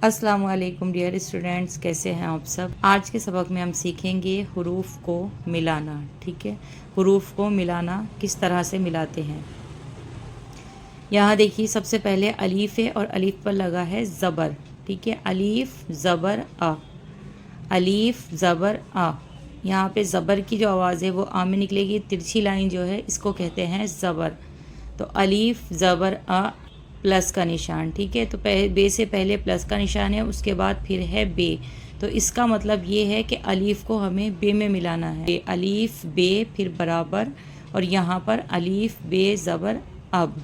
अस्सलाम वालेकुम dear students, कैसे हैं आप सब। आज के सबक में हम सीखेंगे हरूफ को मिलाना। ठीक है, हरूफ को मिलाना किस तरह से मिलाते हैं। यहाँ देखिए, सबसे पहले अलीफ है और अलीफ पर लगा है ज़बर। ठीक है, अलीफ ज़बर आ, अलीफ ज़बर आ। यहाँ पे ज़बर की जो आवाज़ है वो आ में निकलेगी। तिरछी लाइन जो है इसको कहते हैं ज़बर। तो अलीफ ज़बर आ, प्लस का निशान। ठीक है, तो बे से पहले प्लस का निशान है, उसके बाद फिर है बे। तो इसका मतलब ये है कि अलीफ को हमें बे में मिलाना है। अलीफ बे फिर बराबर, और यहाँ पर अलीफ बे ज़बर अब।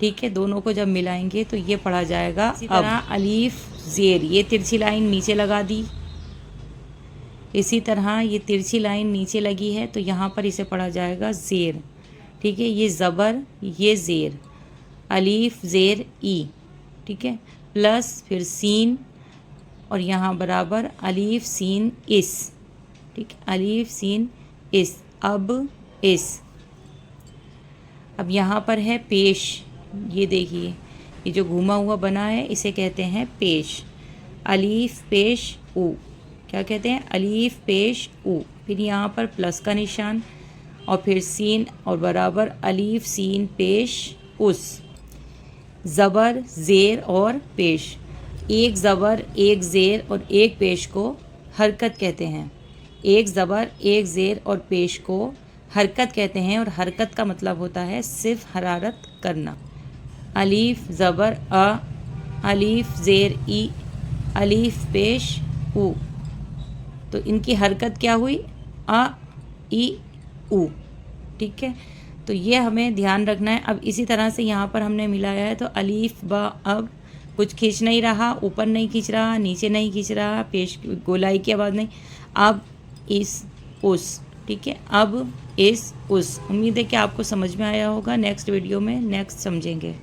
ठीक है, दोनों को जब मिलाएंगे तो ये पढ़ा जाएगा। इसी तरह अलीफ ज़ेर, ये तिरछी लाइन नीचे लगा दी। इसी तरह ये तिरछी लाइन नीचे लगी है तो यहाँ पर इसे पढ़ा जाएगा ज़ेर। ठीक है, ये ज़बर, ये ज़ेर, अलीफ ज़ेर ई। ठीक है, प्लस फिर सीन, और यहाँ बराबर अलीफ सीन इस। ठीक है, अलीफ सीन इस, अब इस। अब यहाँ पर है पेश। ये देखिए, ये जो घूमा हुआ बना है इसे कहते हैं पेश। अलीफ पेश ऊ, क्या कहते हैं, अलीफ पेश ऊ। फिर यहाँ पर प्लस का निशान, और फिर सीन, और बराबर अलीफ सीन पेश उस। ज़बर ज़ेर और पेश, एक ज़बर एक ज़ेर और एक पेश को हरकत कहते हैं। एक ज़बर एक ज़ेर और पेश को हरकत कहते हैं, और हरकत का मतलब होता है सिर्फ हरारत करना। अलीफ ज़बर अ, अलीफ ज़ेर ई, अलीफ पेश ऊ। तो इनकी हरकत क्या हुई, अ ई ऊ। ठीक है, तो ये हमें ध्यान रखना है। अब इसी तरह से यहाँ पर हमने मिलाया है, तो अलीफ बा, अब कुछ खींच नहीं रहा, ऊपर नहीं खींच रहा, नीचे नहीं खींच रहा, पेश गोलाई की आवाज़ नहीं, अब इस उस। ठीक है, अब इस उस। उम्मीद है कि आपको समझ में आया होगा। नेक्स्ट वीडियो में नेक्स्ट समझेंगे।